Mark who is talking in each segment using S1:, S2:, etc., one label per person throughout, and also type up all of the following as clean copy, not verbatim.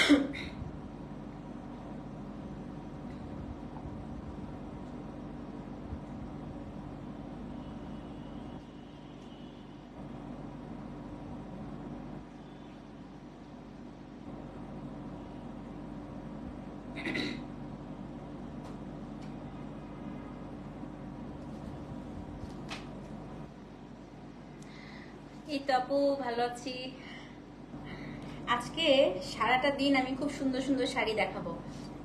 S1: এই তো আপু ভালো আছি। আজকে সারাটা দিন আমি খুব সুন্দর সুন্দর শাড়ি দেখাবো।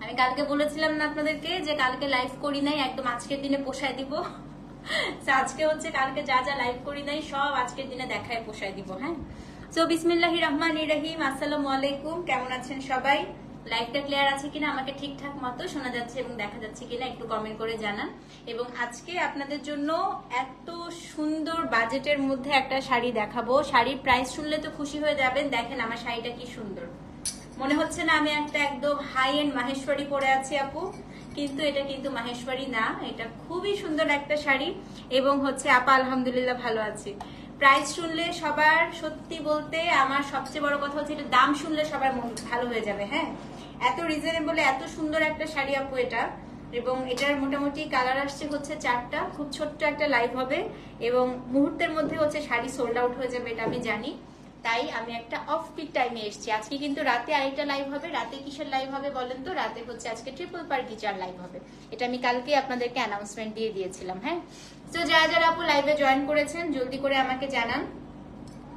S1: আমি কালকে বলেছিলাম না আপনাদেরকে যে কালকে লাইভ করি নাই, একদম আজকের দিনে পোষায় দিব। আজকে হচ্ছে কালকে যা যা লাইভ করি নাই সব আজকের দিনে দেখায় পোষায় দিব। হ্যাঁ, সো বিসমিল্লাহির রহমানির রহিম। আসসালামু আলাইকুম, কেমন আছেন সবাই? লাইভটা ক্লিয়ার আছে কিনা, আমাকে ঠিকঠাক মতো শোনা যাচ্ছে এবং দেখা যাচ্ছে কিনা একটু কমেন্ট করে জানান। এবং আজকে আপনাদের জন্য এত সুন্দর বাজেটের মধ্যে একটা শাড়ি দেখাবো। শাড়ির প্রাইস শুনলে তো খুশি হয়ে যাবেন। দেখেন আমার শাড়িটা কি সুন্দর, মনে হচ্ছে না আমি একটা একদম হাই এন্ড মাহেশ্বরী পরে আছি আপু? কিন্তু এটা কিন্তু মাহেশ্বরী না, এটা খুবই সুন্দর একটা শাড়ি। এবং হচ্ছে আপা আলহামদুলিল্লাহ ভালো আছি। প্রাইস শুনলে সবার, সত্যি বলতে আমার সবচেয়ে বড় কথা হচ্ছে এটা দাম শুনলে সবার মন ভালো হয়ে যাবে। হ্যাঁ, এত রিজনেবল, এত সুন্দর একটা শাড়ি আপু এটা। এবং এটার মোটামুটি কালার আসছে হচ্ছে 4টা। খুব ছোট্ট একটা লাইভ হবে এবং মুহূর্তের মধ্যে হচ্ছে শাড়ি সোল্ড আউট হয়ে যাবে, এটা আমি জানি। তাই আমি একটা অফ পিক টাইমে এসেছি। আজকে কিন্তু রাতে আরেকটা লাইভ হবে। রাতে কিসের লাইভ হবে বলেন তো? রাতে হচ্ছে আজকে ট্রিপল পার গিচার লাইভ হবে। এটা আমি কালকে আপনাদেরকে অ্যানাউন্সমেন্ট দিয়ে দিয়েছিলাম। হ্যাঁ, তো যারা যারা আপু লাইভে জয়েন করেছেন জলদি করে আমাকে জানান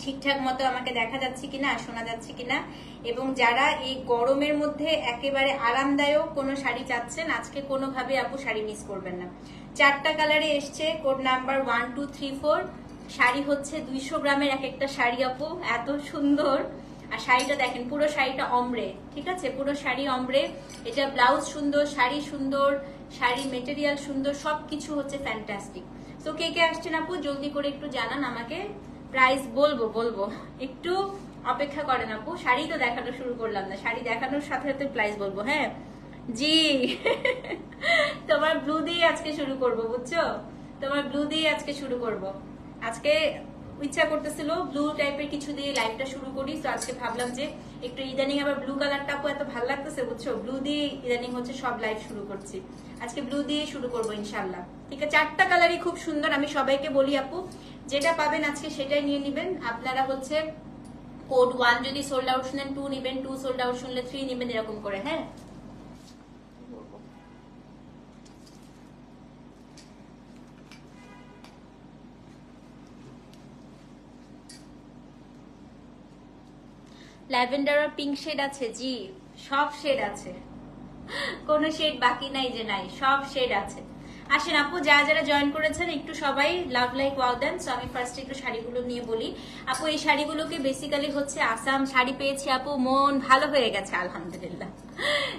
S1: ঠিকঠাক মতো আমাকে দেখা যাচ্ছে কিনা, শোনা যাচ্ছে কিনা। এবং যারা এই গরমের মধ্যে একেবারে আরামদায়ক কোনো শাড়ি চাচ্ছেন, আজকে কোনোভাবে আপু শাড়ি মিস করবেন না। 4টা কালারে এসছে, কোড নাম্বার 1 2 3 4। শাড়ি হচ্ছে 200 গ্রামের এক একটা শাড়ি আপু, এত সুন্দর। আর শাড়িটা দেখেন, পুরো শাড়িটা অমরে, ঠিক আছে? পুরো শাড়ি অমরে। এটা ব্লাউজ সুন্দর, শাড়ি সুন্দর, শাড়ি মেটেরিয়াল সুন্দর, সবকিছু হচ্ছে ফ্যান্টাস্টিক। তো কে কে আসছেন আপু জলদি করে একটু জানান আমাকে। প্রাইস বলবো, একটু অপেক্ষা করেন আপু। শাড়ি তো দেখানো শুরু করলাম না, শাড়ি দেখানোর সাথে সাথে প্রাইস বলবো। হ্যাঁ জি, তোমার ব্লু দিয়ে আজকে শুরু করব, বুঝছো? তোমার ব্লু দিয়ে আজকে শুরু করব। আজকে ইচ্ছা করতেছিল ব্লু টাইপের কিছু দিয়ে লাইভটা শুরু করি। তো আজকে ভাবলাম যে একটু ইদানিং আবার ব্লু কালারটা আপু এত ভালো লাগতেছে, বুঝছো? ব্লু দিয়ে ইদানিং হচ্ছে সব লাইভ শুরু করছি। আজকে ব্লু দিয়ে শুরু করবো ইনশাল্লাহ। ঠিক আছে, 4টা কালারই খুব সুন্দর। আমি সবাইকে বলি আপু, যেটা পাবেন আজকে সেটাই নিয়ে নিবেন। আপনারা হচ্ছে কোড 1 যদি সোল্ড আউট শুনেন 2 নিবেন, 2 সোল্ড আউট শুনলে 3 নিবেন, এরকম করে। হ্যাঁ, ল্যাভেন্ডার আর পিঙ্ক শেড আছে। জি, সব শেড আছে, কোনো শেড বাকি নাই যে নাই, সব শেড আছে। আসেন আপু, যারা যারা জয়েন করেছেন একটু সবাই লাভ লাইক ওয়াও দেন। সো আমি ফার্স্ট একটু শাড়িগুলো নিয়ে বলি আপু। এই শাড়িগুলোকে বেসিক্যালি হচ্ছে আসাম শাড়ি পেয়েছি আপু, মন ভালো হয়ে গেছে আলহামদুলিল্লাহ।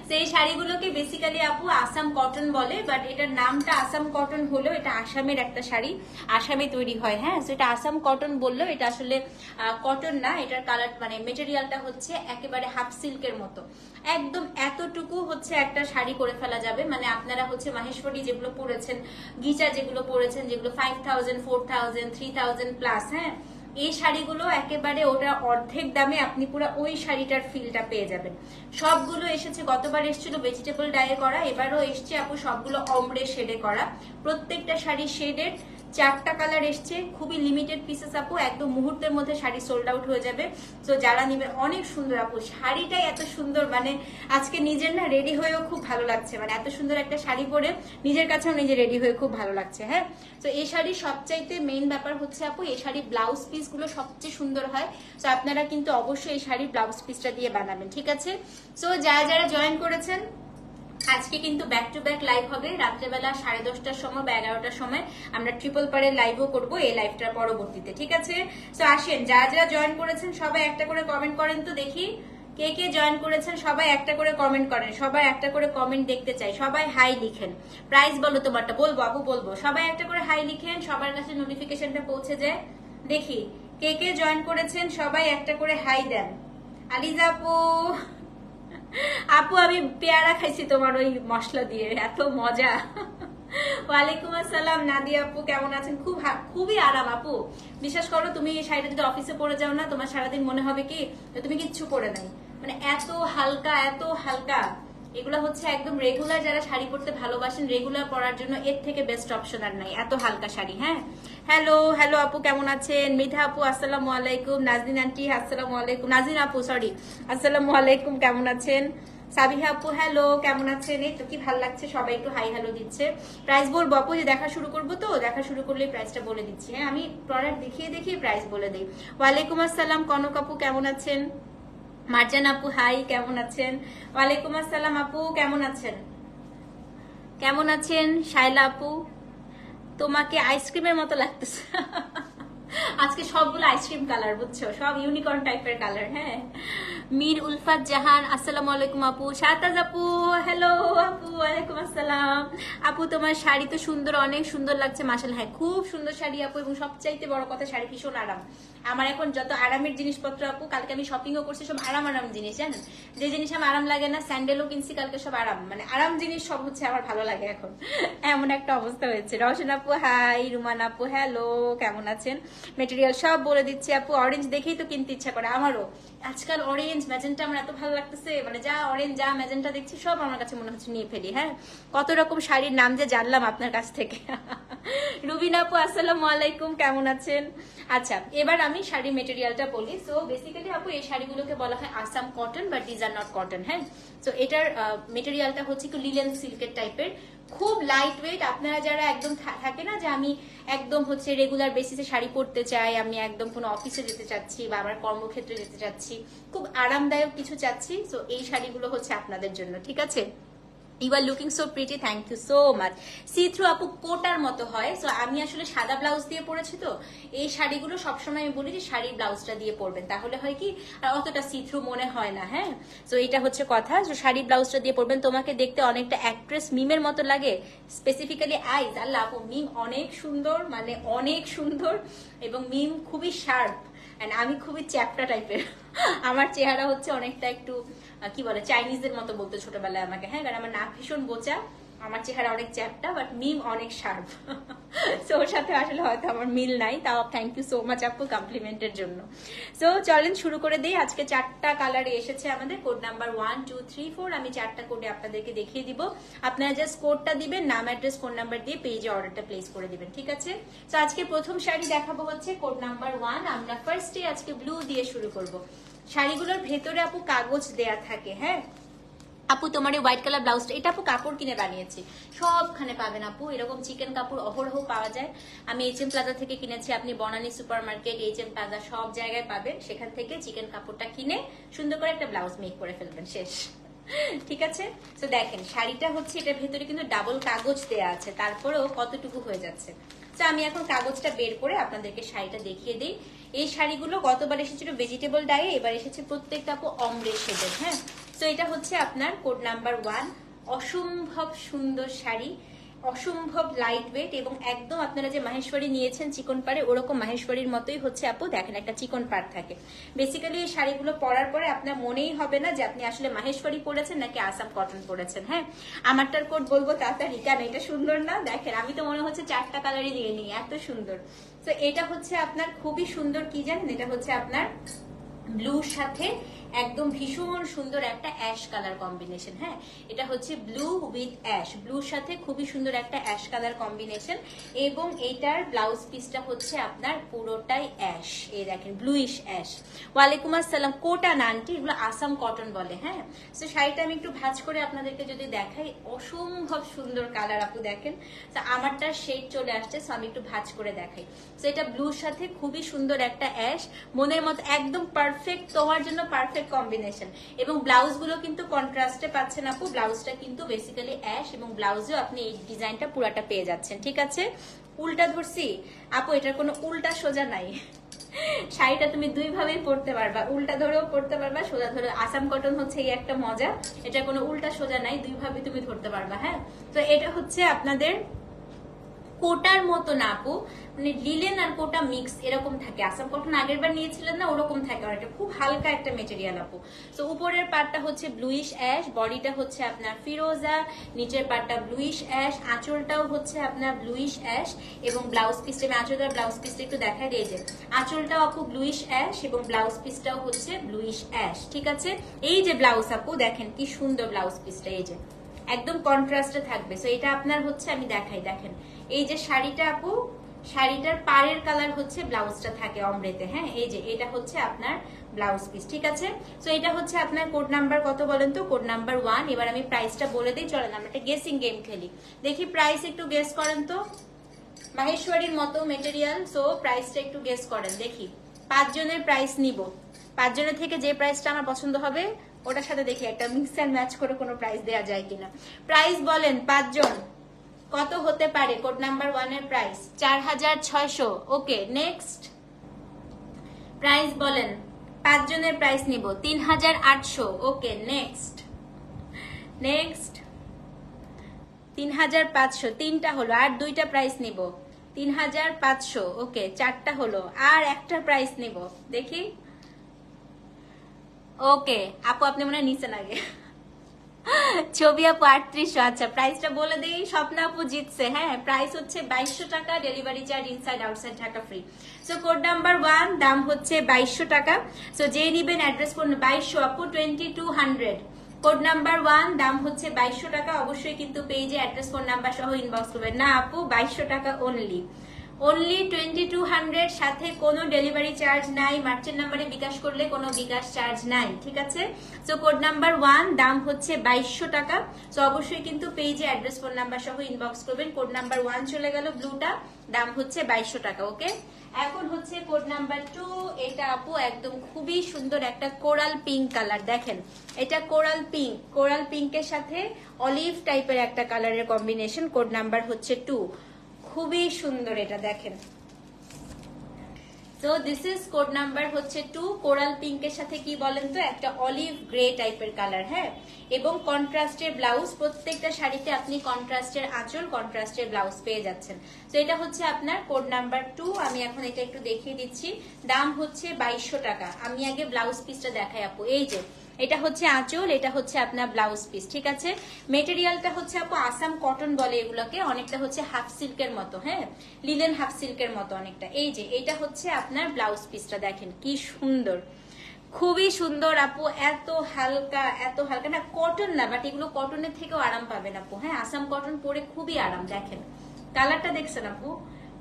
S1: সেই শাড়িগুলোকে বেসিক্যালি আপু আসাম কটন বলে, বাট এটার নামটা আসাম কটন হলো, এটা আসামের একটা শাড়ি, আসামে তৈরি হয়। হ্যাঁ, এটা আসাম কটন বললেও এটা আসলে কটন না। এটার কালার মানে মেটেরিয়ালটা হচ্ছে একেবারে হাফ সিল্কের মতো, একদম এতটুকু হচ্ছে একটা শাড়ি করে ফেলা যাবে। মানে আপনারা হচ্ছে মাহেশ্বরী যেগুলো পরেছেন, গিচা যেগুলো পরেছেন, যেগুলো 5000 4000 3000 প্লাস, হ্যাঁ, এই শাড়িগুলো একেবারে ওটা অর্ধেক দামে আপনি পুরো ওই শাড়িটার ফিলটা পেয়ে যাবেন। সবগুলো এসেছে, গতবার এসেছিল ভেজিটেবল ডাইয়ে করা, এবারও এসছে আপু সবগুলো অমরে শেডে করা। প্রত্যেকটা শাড়ি শেডেড, 4টা কালার এসছে, খুবই লিমিটেড পিসেস আপু, একদম মুহূর্তের মধ্যে শাড়ি সোল্ড আউট হয়ে যাবে। তো যারা নিবেন, অনেক সুন্দর আপু শাড়িটাই, এত সুন্দর, মানে আজকে নিজের না রেডি হয়েও খুব ভালো লাগছে। মানে এত সুন্দর একটা শাড়ি পরে নিজের কাছেও নিজে রেডি হয়ে খুব ভালো লাগছে। হ্যাঁ, তো এই শাড়ির সবচাইতে মেইন ব্যাপার হচ্ছে আপু এই শাড়ির ব্লাউজ পিস গুলো সবচেয়ে সুন্দর হয়। তো আপনারা কিন্তু অবশ্যই এই শাড়ির ব্লাউজ পিসটা দিয়ে বানাবেন, ঠিক আছে? তো যারা যারা জয়েন করেছেন, আজকে কিন্তু ব্যাক টু ব্যাক লাইভ হবে রাত্রেবেলা 10:30টার সময় বা 11টার সময়। আমরা ট্রিপল পারের লাইভও করবো এই লাইভটার পরবর্তীতে, ঠিক আছে? তো আসেন, যারা যারা জয়েন করেছেন সবাই একটা করে কমেন্ট করেন তো দেখি। কে কে জয়েন করেছেন সবাই একটা করে কমেন্ট করেন, সবাই একটা করে কমেন্ট দেখতে চাই। সবাই হাই লিখেন। প্রাইস বলো তোমারটা, বলবো আপু বলবো। সবাই একটা করে হাই লিখেন, সবার কাছে নোটিফিকেশনটা পৌঁছে যায়। দেখি কে কে জয়েন করেছেন, সবাই একটা করে হাই দেন। আলিজা আপু, আপু আমি পেয়ারা খাইছি তোমার ওই মশলা দিয়ে, এত মজা। ওয়ালাইকুম আসসালাম নাদিয়া আপু, কেমন আছেন? খুবই আরাম আপু, বিশ্বাস করো। তুমি এই শাড়িটা যদি অফিসে পরে যাও না, তোমার সারাদিন মনে হবে কি তুমি কিচ্ছু পরে নাই। মানে এত হালকা, এত হালকা। এগুলো হচ্ছে একদম রেগুলার, যারা শাড়ি পরতে ভালোবাসেন, রেগুলার পরার জন্য এর থেকে বেস্ট অপশন আর নাই। এত হালকা শাড়ি। হ্যাঁ, হ্যালো হ্যালো আপু, কেমন আছেন? মিঠা আপু আসসালামু আলাইকুম। নাজনীন আন্টি আসসালামু আলাইকুম। নাজনীন আপু সরি, আসসালামু আলাইকুম, কেমন আছেন? সাবিহা আপু হ্যালো, কেমন আছেন? এই তো কি ভালো লাগছে, সবাই একটু হাই হ্যালো দিচ্ছে। প্রাইস বলবো আপু, যে দেখা শুরু করবো, তো দেখা শুরু করলে প্রাইসটা বলে দিচ্ছি। হ্যাঁ, আমি প্রোডাক্ট দেখিয়ে দেখিয়ে প্রাইস বলে দিই। ওয়ালাইকুম আসসালাম কনক আপু, কেমন আছেন? মার্জান আপু হাই, কেমন আছেন? ওয়ালাইকুম আসসালাম আপু, কেমন আছেন? কেমন আছেন শাইলা আপু? তোমাকে আইসক্রিমের মতো লাগতেছে। আজকে সবগুলো আইসক্রিম কালার, বুঝছো, সব ইউনিকর্ন টাইপের কালার। হ্যাঁ, মীর উলফাত জাহান আসসালামু আলাইকুম আপু। শাহতাজ আপু হ্যালো আপু, ওয়ালাইকুম আসসালাম আপু। তোমার শাড়ি তো সুন্দর, অনেক সুন্দর লাগছে মাশাআল্লাহ। হ্যাঁ, খুব সুন্দর শাড়ি আপু, এবং সবচাইতে বড় কথা শাড়ি ভীষণ আরাম। আমার এখন যত আরামের জিনিসপত্র আপু, কালকে আমি শপিংও করছি, সব আরাম আরাম জিনিস। জানেন, যে জিনিস আমার আরাম লাগে না, স্যান্ডেলও কিনছি কালকে, সব আরাম, মানে আরাম জিনিস সব হচ্ছে আমার ভালো লাগে এখন। এমন একটা অবস্থা হয়েছে। রওশন আপু হাই, রুমান আপু হ্যালো, কেমন আছেন? মেটেরিয়াল সব বলে দিচ্ছি আপু। অরেঞ্জ দেখেই তো কিনতে ইচ্ছা করে আমারও। আজকাল অরেঞ্জ ম্যাজেন্টা আমার এত ভালো লাগতেছে, মানে যা অরেঞ্জ যা ম্যাজেন্টা দেখছি সব আমার কাছে মনে হচ্ছে নিয়ে ফেলি। হ্যাঁ, কত রকম শাড়ির নাম যে জানলাম আপনার কাছ থেকে। রুবিনা আপু আসসালামু আলাইকুম, কেমন আছেন? আচ্ছা, এবার আমি শাড়ি মেটেরিয়ালটা বলি। সো বেসিক্যালি আপু, এই শাড়িগুলোকে বলা হয় Assam cotton, but these are not cotton. হ্যাঁ, সো এটার মেটেরিয়ালটা হচ্ছে একটু লিলেন সিল্কের টাইপের, খুব লাইট ওয়েট। আপনারা যারা একদম থাকে না যে আমি একদম হচ্ছে রেগুলার বেসিসে শাড়ি পরতে চাই, আমি একদম কোনো অফিসে যেতে চাচ্ছি বা আমার কর্মক্ষেত্রে যেতে চাচ্ছি, খুব আরামদায়ক কিছু চাচ্ছি, সো এই শাড়িগুলো হচ্ছে আপনাদের জন্য। ঠিক আছে, you are looking so pretty, thank you so much. See through আপু কোটার মতো হয়। সো আমি আসলে সাদা ব্লাউজ দিয়ে পরেছি, তো এই শাড়িগুলো সবসময় আমি বলি যে শাড়ির ব্লাউজটা দিয়ে পরবেন, তাহলে হয় কি আর অতটা সি থ্রু মনে হয় না। হ্যাঁ, সো এটা হচ্ছে কথা। সো শাড়ি ব্লাউজটা দিয়ে পরবেন, তোমাকে দেখতে অনেকটা অ্যাক্ট্রেস মিমের মতো লাগে, স্পেসিফিক্যালি আইজ। আল্লাহ আপু, মিম অনেক সুন্দর, মানে অনেক সুন্দর, এবং মিম খুবই শার্প, আমি খুবই চ্যাপটা টাইপের। আমার চেহারা হচ্ছে অনেকটা একটু কি বলে চাইনিজের মতো বলতে ছোটবেলায় আমাকে। হ্যাঁ, কারণ আমার নাক ভীষণ বোচা, আমার চেহারা অনেক চ্যাপটা, বাট মিম অনেক শার্প। সো ওর সাথে আসলে হয়তো আমার মিল নাই, তাও থ্যাংক ইউ সো মাচ আপু কমপ্লিমেন্টের জন্য। সো চলেন শুরু করে দিই। আজকে 4টা কালারে এসেছে আমাদের, কোড নাম্বার 1 2 3 4। আমি 4টা কোডে আপনাদেরকে দেখিয়ে দিব, আপনারা জাস্ট কোডটা দিবেন, নাম অ্যাড্রেস ফোন নাম্বার দিয়ে পেজে অর্ডারটা প্লেস করে দিবেন। ঠিক আছে, তো আজকে প্রথম শাড়ি দেখাবো হচ্ছে কোড নাম্বার 1। আমরা ফার্স্টে আজকে ব্লু দিয়ে শুরু করব। শাড়িগুলোর ভেতরে আপু কাগজ দেয়া থাকে। হ্যাঁ আপু, তোমার এই হোয়াইট কালার ব্লাউজটা, এটা আপু কাপড় কিনে বানিয়েছি, সবখানে পাবেন আপু। এরকম চিকেন কাপড় অহরহ পাওয়া যায়। আমি এইচএম প্লাজা থেকে কিনেছি, আপনি Banani super market, HM plaza সব জায়গায় পাবেন। সেখান থেকে চিকেন কাপড়টা কিনে সুন্দর করে একটা ব্লাউজ মেক করে ফেলবেন, শেষ। ঠিক আছে, তো দেখেন শাড়িটা হচ্ছে, এটার ভেতরে কিন্তু ডাবল কাগজ দেয়া আছে, তারপরেও কতটুকু হয়ে যাচ্ছে। তো আমি এখন কাগজটা বের করে আপনাদেরকে শাড়িটা দেখিয়ে দিই। এই শাড়িগুলো গতবার এসেছিল ভেজিটেবল ডায়ে, এবার এসেছে প্রত্যেকটা আপু অমরে শেডের। হ্যাঁ, তো এটা হচ্ছে আপনার কোড নাম্বার 1। অসম্ভব সুন্দর শাড়ি, অসম্ভব লাইট ওয়েট, এবং একদম আপনারা যে মাহেশ্বরী নিয়েছেন চিকন পাড়ে, ওরকম মাহেশ্বরীর মতোই হচ্ছে আপু। দেখেন একটা চিকন পাড় থাকে। বেসিক্যালি এই শাড়িগুলো পরার পরে আপনার মনেই হবে না যে আপনি আসলে মাহেশ্বরী পরেছেন নাকি আসাম কটন পরেছেন। হ্যাঁ, আমারটার কোড বলবো তাড়াতাড়ি, কেন এটা সুন্দর না? দেখেন, আমি তো মনে হচ্ছে 4টা কালারই নিয়ে নিই, এত সুন্দর। তো এটা হচ্ছে আপনার খুবই সুন্দর, কি জানেন, এটা হচ্ছে আপনার ব্লুর সাথে একদম ভীষণ সুন্দর একটা অ্যাশ কালার কম্বিনেশন। হ্যাঁ, এটা হচ্ছে ব্লু উইথ অ্যাশ, ব্লুর সাথে খুবই সুন্দর একটা অ্যাশ কালার কম্বিনেশন, এবং এইটার ব্লাউজ পিসটা হচ্ছে আপনার পুরোটাই অ্যাশ। এই দেখেন ব্লুইশ অ্যাশ। ওয়ালাইকুম আসসালাম। কোটা নানটি, এগুলো আসাম কটন বলে। হ্যাঁ, তো শাড়িটা আমি একটু ভাঁজ করে আপনাদেরকে যদি দেখাই, অসম্ভব সুন্দর কালার আপু। দেখেন, তো আমারটার শেড চলে আসছে, সো আমি একটু ভাঁজ করে দেখাই। তো এটা ব্লুর সাথে খুবই সুন্দর একটা অ্যাশ, মনের মতো একদম পারফেক্ট, তোমার জন্য পারফেক্ট কম্বিনেশন। এবং ব্লাউজ গুলো কিন্তু কন্ট্রাস্টে পাচ্ছেন আপু, ব্লাউজটা কিন্তু বেসিক্যালি অ্যাশ, এবং ব্লাউজেও আপনি এই ডিজাইনটা পুরাটা পেয়ে যাচ্ছেন। ঠিক আছে, উল্টা ধরছি আপু, এটার কোনো উল্টা সোজা নাই। শাড়িটা তুমি দুই ভাবেই পরতে পারবা, উল্টা ধরেও পরতে পারবা, সোজা ধরে। আসাম কটন হচ্ছে এই একটা মজা, এটা কোনো উল্টা সোজা নাই, দুই ভাবে তুমি ধরতে পারবা। হ্যাঁ, তো এটা হচ্ছে আপনাদের কোটার মতো না আপু, মানে লিলেন আর কোটা মিক্স এরকম থাকে। আসাম কটন আগের বার নিয়েছিলেন না, ওরকম থাকে অনেকটা, খুব হালকা একটা মেটেরিয়াল আপু। তো উপরের পার্টটা হচ্ছে ব্লুইশ অ্যাশ, বডিটা হচ্ছে আপনার ফিরোজা, নিচের পার্টটা ব্লুইশ অ্যাশ, আঁচলটাও হচ্ছে আপনার ব্লুইশ অ্যাশ, এবং ব্লাউজ পিসটা, আমি আঁচলটার ব্লাউজ পিসটা একটু দেখাই দিই যে আঁচলটাও আপু ব্লুইশ অ্যাশ এবং ব্লাউজ পিসটাও হচ্ছে ব্লুইশ অ্যাশ, ঠিক আছে। এই যে ব্লাউজ আপু দেখেন কি সুন্দর ব্লাউজ পিসটা, এই যে একদম কন্ট্রাস্টে থাকবে। সো এটা আপনার হচ্ছে, আমি দেখাই, দেখেন এই যে শাড়িটা আপু, শাড়িটার পাড়ের কালার হচ্ছে ব্লাউজটা থাকে অমরেতে, হ্যাঁ এই যে এটা হচ্ছে আপনার ব্লাউজ পিস, ঠিক আছে। সো এটা হচ্ছে আপনার কোড নাম্বার কত বলেন তো? Code number 1। এবার আমি প্রাইসটা বলে দিই, চলেন আমরা একটা গেসিং গেম খেলি, দেখি প্রাইস একটু গেস করেন তো। মাহেশ্বরীর মতো মেটেরিয়াল, সো প্রাইসটা একটু গেস করেন দেখি। 5 জনের প্রাইস নিব, 5 জনের থেকে যে প্রাইসটা আমার পছন্দ হবে ওটার সাথে দেখি একটা মিক্স অ্যান্ড ম্যাচ করে কোনো প্রাইস দেওয়া যায় কিনা। প্রাইস বলেন 5 জন কত হতে পারে? কোড নাম্বার 1 এর প্রাইস 4600। ওকে নেক্সট প্রাইস বলেন, 5 জনের প্রাইস নিব 3800। ওকে নেক্সট, নেক্সট 3500, 3টা হলো, আর 2টা প্রাইস নিব 3500। ওকে 4টা হলো, আর একটা প্রাইস নিব দেখি। ওকে আপু আপনি মনে হয় নিচে লাগে, ছবি আপু 3800। আচ্ছা প্রাইসটা বলে দিই, স্বপ্না আপু জিতছে, হ্যাঁ প্রাইস হচ্ছে 2200 টাকা, delivery charge inside outside Dhaka free. So code number 1 দাম হচ্ছে 2200 টাকা। সো যে নিবেন অ্যাড্রেস করুন 2200 আপু 2200। কোড নাম্বার 1 দাম হচ্ছে 2200 টাকা, অবশ্যই কিন্তু পেজে অ্যাড্রেস ফোন নাম্বার সহ ইনবক্স করবেন। না আপু 2200 টাকা অনলি, অনলি 2200, সাথে কোনো ডেলিভারি চার্জ নাই, মার্চেন্ট নাম্বারে বিকাশ করলে কোনো বিকাশ চার্জ নাই, ঠিক আছে। সো কোড নাম্বার 1 দাম হচ্ছে 2200 টাকা। সো অবশ্যই কিন্তু পেজে অ্যাড্রেস ফোন নাম্বার সহ ইনবক্স করবেন। কোড নাম্বার 1 চলে গেল, ব্লুটা দাম হচ্ছে 2200 টাকা। ওকে এখন হচ্ছে কোড নাম্বার 2। এটা আপু একদম খুবই সুন্দর একটা কোরাল পিঙ্ক কালার, দেখেন এটা কোরাল পিঙ্ক, কোরাল পিঙ্কের সাথে অলিভ টাইপের একটা কালারের কম্বিনেশন। কোড নাম্বার হচ্ছে 2, খুবই সুন্দর এটা দেখেন। So this is code number হচ্ছে 2, কোরাল পিঙ্কের সাথে কি বলেন তো একটা অলিভ গ্রে টাইপের কালার, হ্যাঁ এবং কন্ট্রাস্টের ব্লাউজ। প্রত্যেকটা শাড়িতে আপনি কন্ট্রাস্টের আঁচল, কন্ট্রাস্টের ব্লাউজ পেয়ে যাচ্ছেন। তো এটা হচ্ছে আপনার কোড নাম্বার 2। আমি এখন এটা একটু দেখিয়ে দিচ্ছি, দাম হচ্ছে 2200 টাকা। আমি আগে ব্লাউজ পিসটা দেখাই আপু, এই যে এটা হচ্ছে আঁচল, এটা হচ্ছে আপনার ব্লাউজ পিস, ঠিক আছে। মেটেরিয়ালটা হচ্ছে আপু আসাম কটন বলে এগুলোকে, অনেকটা হচ্ছে হাফ সিল্কের মতো, হ্যাঁ লিলেন হাফ সিল্কের মতো অনেকটা। এই যে এটা হচ্ছে আপনার ব্লাউজ পিসটা, দেখেন কি সুন্দর, খুবই সুন্দর আপু, এত হালকা, এত হালকা না, কটন না বাট এগুলো কটনের থেকেও আরাম পাবেন আপু, হ্যাঁ আসাম কটন পরে খুবই আরাম। দেখেন কালারটা দেখছেন আপু,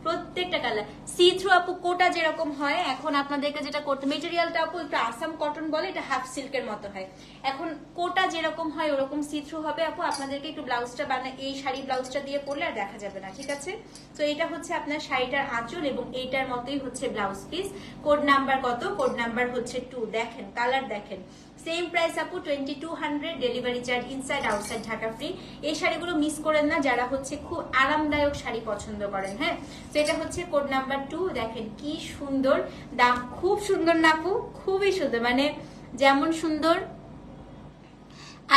S1: প্রত্যেকটা কালার সি থ্রু আপু, কোটা যেরকম হয় এখন আপনাদেরকে যেটা করতে, মেটেরিয়ালটা আপু একটু আসাম কটন বলে, এটা হাফ সিল্কের মতো হয়। এখন কোটা যেরকম হয় ওরকম সি থ্রু হবে আপু। আপনাদেরকে একটু ব্লাউজটা বানায়, এই শাড়ি ব্লাউজটা দিয়ে পরলে আর দেখা যাবে না, ঠিক আছে। তো এটা হচ্ছে আপনার শাড়িটার আঁচল এবং এইটার মতোই হচ্ছে ব্লাউজ পিস। কোড নাম্বার কত? কোড নাম্বার হচ্ছে 2। দেখেন কালার দেখেন, সেম প্রাইস আপু 2200, delivery charge inside outside Dhaka free. এই শাড়িগুলো মিস করেন না যারা হচ্ছে খুব আরামদায়ক শাড়ি পছন্দ করেন, হ্যাঁ। তো এটা হচ্ছে কোড নাম্বার 2, দেখেন কি সুন্দর, দাম খুব সুন্দর না আপু, খুবই সুন্দর, মানে যেমন সুন্দর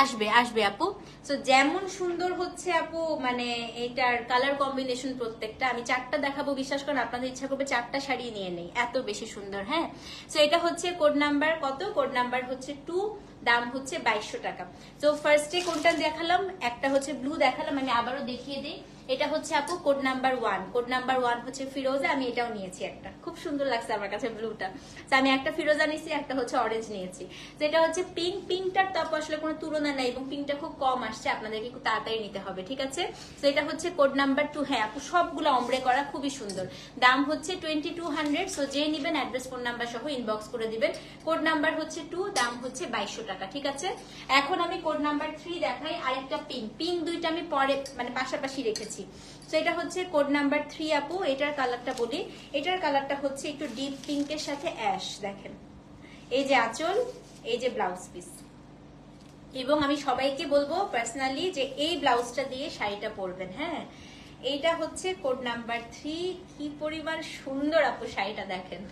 S1: আসবে আসবে আপু। সো যেমন সুন্দর হচ্ছে আপু, মানে এটার কালার কম্বিনেশন প্রত্যেকটা, আমি 4টা দেখাবো, বিশ্বাস করেন আপনাদের ইচ্ছা করবে 4টা শাড়ি নিয়ে নেই, এত বেশি সুন্দর, হ্যাঁ। সো এটা হচ্ছে কোড নাম্বার কত? কোড নাম্বার হচ্ছে 2, দাম হচ্ছে 2200 টাকা। তো ফার্স্টে কোনটা দেখালাম, একটা হচ্ছে ব্লু দেখালাম, আমি আবারও দেখিয়ে দিই। এটা হচ্ছে আপু কোড নাম্বার 1, কোড নাম্বার 1 হচ্ছে ফিরোজা, আমি এটাও নিয়েছি একটা, খুব সুন্দর লাগছে আমার কাছে ব্লুটা। তো আমি একটা ফিরোজা নিয়েছি, একটা হচ্ছে অরেঞ্জ নিয়েছি। তো এটা হচ্ছে পিঙ্ক, পিঙ্কটার তো আসলে কোনো তুলনা নাই এবং পিঙ্কটা খুব কম আসছে, আপনাদেরকে একটু তাড়াতাড়ি নিতে হবে, ঠিক আছে। তো এটা হচ্ছে কোড নাম্বার 2, হ্যাঁ আপু সবগুলো অমব্রে করা, খুবই সুন্দর, দাম হচ্ছে 2200। সো যে নিবেন অ্যাড্রেস ফোন নাম্বার সহ ইনবক্স করে দিবেন। কোড নাম্বার হচ্ছে 2, দাম হচ্ছে 2200 টাকা, ঠিক আছে। এখন আমি কোড নাম্বার 3 দেখাই, আরেকটা পিঙ্ক, পিঙ্ক দুইটা আমি পরে মানে পাশাপাশি রেখেছি। তো এটা হচ্ছে কোড নাম্বার 3 আপু, এটার কালারটা বলি, এটার কালারটা হচ্ছে একটু ডিপ পিঙ্কের সাথে অ্যাশ, দেখেন এই যে আঁচল, এই যে ব্লাউজ পিস, এবং আমি সবাইকে বলবো পার্সোনালি যে এই ব্লাউজটা দিয়ে শাড়িটা পরবেন, হ্যাঁ। এইটা হচ্ছে কোড নাম্বার 3, কি পরিমাণ সুন্দর আপু শাড়িটা দেখেন,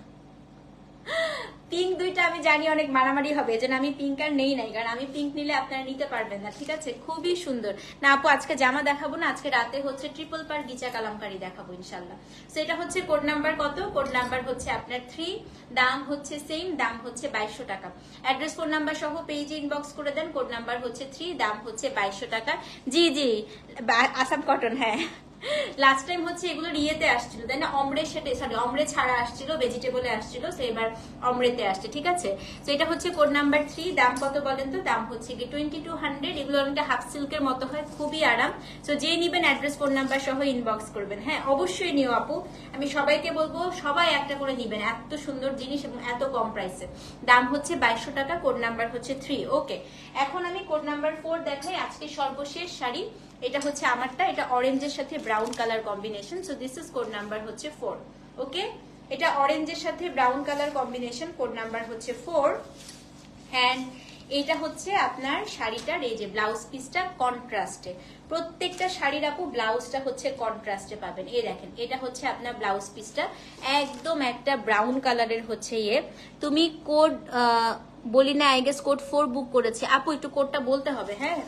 S1: পিঙ্ক দুইটা আমি জানি অনেক মারামারি হবে, এজন্য আমি পিঙ্ক আর নেই নাই, কারণ আমি পিঙ্ক নিলে আপনারা নিতে পারবেন না। ঠিক আছে, খুবই সুন্দর না আপু। আজকে জামা দেখাবো না, আজকে রাতে হচ্ছে ট্রিপল পার গিচা কালামকারী দেখাবো ইনশাল্লাহ। তো এটা হচ্ছে কোড নাম্বার কত? কোড নাম্বার হচ্ছে আপনার 3, দাম হচ্ছে সেম, দাম হচ্ছে 2200 টাকা। অ্যাড্রেস ফোন নাম্বার সহ পেজে ইনবক্স করে দেন। কোড নাম্বার হচ্ছে 3, দাম হচ্ছে 2200 টাকা। জি জি, আসাম কটন, হ্যাঁ। লাস্ট টাইম হচ্ছে এগুলোর ইয়েতে আসছিল তাই না, অমরের সাথে, সরি অমরে ছাড়া আসছিল, ভেজিটেবলে আসছিল, তো এবার অমরেতে আসছে। ঠিক আছে, তো এটা হচ্ছে কোড নাম্বার 3, দাম কত বলেন তো? দাম হচ্ছে কি 2200। এগুলো অনেকটা হাফ সিল্কের মতো হয়, খুবই আরাম। তো যে নিবেন অ্যাড্রেস ফোন নাম্বার সহ ইনবক্স করবেন। হ্যাঁ অবশ্যই নিও আপু, আমি সবাইকে বলবো সবাই একটা করে নিবেন, এত সুন্দর জিনিস এবং এত কম প্রাইসে। দাম হচ্ছে 2200 টাকা, কোড নাম্বার হচ্ছে 3। ওকে, এখন আমি কোড নাম্বার 4 দেখাই, আজকে সর্বশেষ শাড়ি। এটা হচ্ছে আমারটা, এটা অরেঞ্জের সাথে brown colour combination. So this is code number হচ্ছে 4। ওকে, এটা অরেঞ্জের সাথে brown colour combination, code number হচ্ছে 4। অ্যান্ড এটা হচ্ছে আপনার শাড়িটার এই যে ব্লাউজ পিসটা কন্ট্রাস্টে, প্রত্যেকটা শাড়ির আপু ব্লাউজটা হচ্ছে কন্ট্রাস্টে পাবেন। এই দেখেন, এটা হচ্ছে আপনার ব্লাউজ পিসটা, একদম একটা ব্রাউন কালারের হচ্ছে ইয়ে। তুমি কোড বলি না, আই গেস কোড 4 বুক করেছে আপু, একটু কোডটা বলতে হবে। হ্যাঁ,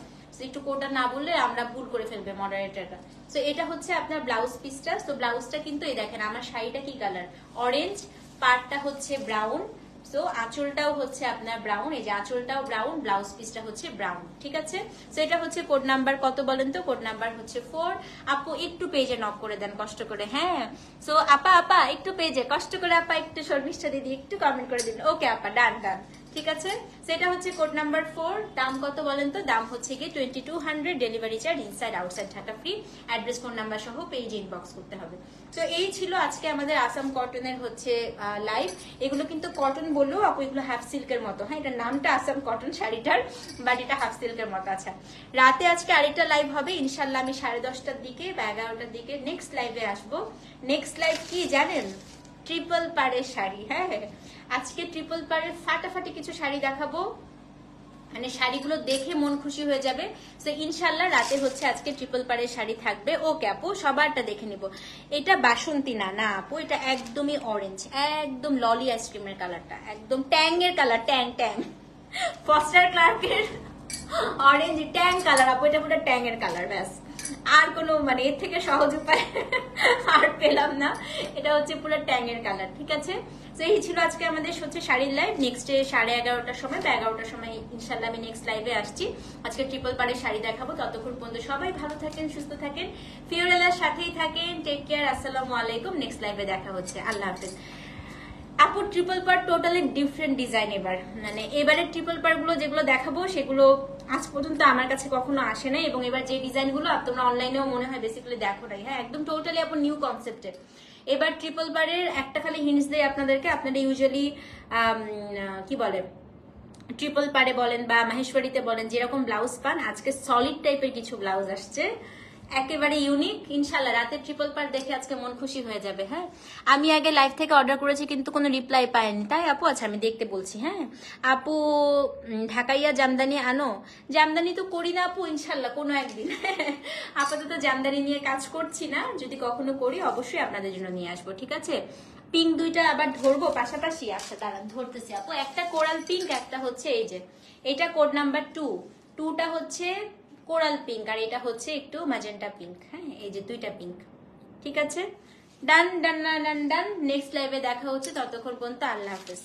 S1: একটু কোডটা না বললে আমরা ভুল করে ফেলবে মডারেটরটা। তো এটা হচ্ছে আপনার ব্লাউজ পিসটা। তো ব্লাউজটা কিন্তু এই দেখেন, আমার শাড়িটা কি কালার, অরেঞ্জ, পাড়টা হচ্ছে ব্রাউন, সো আঁচলটাও হচ্ছে আপনার ব্রাউন, এই যে আঁচলটাও ব্রাউন, ব্লাউজ পিসটা হচ্ছে ব্রাউন। ঠিক আছে, সো এটা হচ্ছে কোড নাম্বার কত বলেন তো? কোড নাম্বার হচ্ছে 4। আপু একটু পেজে নক করে দেন কষ্ট করে। হ্যাঁ, সো আপা একটু পেজে কষ্ট করে, আপা একটু শর্মিষ্ঠা দিদি একটু কমেন্ট করে দিন। ওকে আপা, ডান ডান। ঠিক আছে, সেটা হচ্ছে কোড নাম্বার 4। দাম কত বলেন তো? দাম হচ্ছে কি 2200, delivery charge inside outside Dhaka free. Address phone number সহ পেজ ইনবক্স করতে হবে। তো এই ছিল আজকে আমাদের আসাম কটনের হচ্ছে লাইভ। এগুলো কিন্তু কটন বললেও আপু এগুলো হাফ সিল্কের মতো। হ্যাঁ, এটার নামটা আসাম কটন শাড়িটার, বাট এটা হাফ সিল্কের মতো। আচ্ছা, রাতে আজকে আরেকটা লাইভ হবে ইনশাল্লাহ, আমি 10:30টার দিকে বা 11টার দিকে নেক্সট লাইভে আসবো। নেক্সট লাইভ কি জানেন? ট্রিপল পাড়ের শাড়ি। হ্যাঁ, আজকে ট্রিপল পাড়ের ফাটাফাটি কিছু শাড়ি দেখাবো, মানে শাড়িগুলো দেখে মন খুশি হয়ে যাবে। তো ইনশাল্লাহ রাতে হচ্ছে আজকে ট্রিপল পাড়ের শাড়ি থাকবে। ওকে আপু, সবারটা দেখে নিব। এটা বাসন্তী না, না আপু, এটা একদমই অরেঞ্জ, একদম ললি আইসক্রিমের কালারটা, একদম ট্যাং এর কালার, ট্যাং ট্যাং, ফস্টার ক্লার্কের অরেঞ্জ ট্যাং কালার আপু, এটা পুরো ট্যাং এর কালার। ব্যাস, আর কোনো মানে এর থেকে সহজ উপায় আর পেলাম না। এটা হচ্ছে পুরো ট্যাং এর কালার। ঠিক আছে, তো এই ছিল আজকে আমাদের হচ্ছে শাড়ির লাইভ। নেক্সট 11:30টার সময় বা 11টার সময় ইনশাল্লাহ আমি নেক্সট লাইভে আসছি। আজকে ট্রিপল পাড়ের শাড়ি দেখাবো। ততক্ষণ পর্যন্ত সবাই ভালো থাকেন, সুস্থ থাকেন, ফিওরেলার সাথেই থাকেন। টেক কেয়ার, আসসালামু আলাইকুম। নেক্সট লাইভে দেখা হচ্ছে, আল্লাহ হাফেজ। আপু ট্রিপল পার টোটালি ডিফারেন্ট ডিজাইন। এবার মানে এবারে ট্রিপল পার গুলো যেগুলো দেখাবো সেগুলো আজ পর্যন্ত আমার কাছে কখনো আসে নাই, এবং এবার যে ডিজাইন গুলো তোমরা অনলাইনেও মনে হয় বেসিক্যালি দেখো নাই। হ্যাঁ, একদম টোটালি আপু নিউ কনসেপ্টের। এবার ট্রিপল পারের একটা খালি হিন্টস দেয় আপনাদেরকে, আপনারা ইউজুয়ালি কি বলে ট্রিপল পারে বলেন বা মাহেশ্বরীতে বলেন যেরকম ব্লাউজ পান, আজকে সলিড টাইপের কিছু ব্লাউজ আসছে, একেবারে ইউনিক। ইনশাল্লাহ রাতে ট্রিপল পার দেখে আজকে মন খুশি হয়ে যাবে। হ্যাঁ, আমি আগে লাইভ থেকে অর্ডার করেছি কিন্তু কোনো রিপ্লাই পাইনি, তাই আপু? আচ্ছা, আমি দেখতে বলছি। হ্যাঁ আপু, ঢাকাইয়া জামদানি আনো। জামদানি তো করি না আপু, ইনশাল্লাহ কোনো একদিন। আপাতত জামদানি নিয়ে কাজ করছি না, যদি কখনো করি অবশ্যই আপনাদের জন্য নিয়ে আসবো। ঠিক আছে, পিঙ্ক দুইটা আবার ধরবো পাশাপাশি। আচ্ছা দাঁড়ান, ধরতেছি আপু। একটা কোরাল পিঙ্ক, একটা হচ্ছে এই যে এটা কোড নাম্বার 2। 2টা হচ্ছে কোরাল পিঙ্ক, আর এটা হচ্ছে একটু ম্যাজেন্টা পিঙ্ক। হ্যাঁ, এই যে দুইটা পিঙ্ক। ঠিক আছে, ডান ডান ডান ডান। নেক্সট লাইভে দেখা হচ্ছে, ততক্ষণ পর্যন্ত আল্লাহ হাফেজ।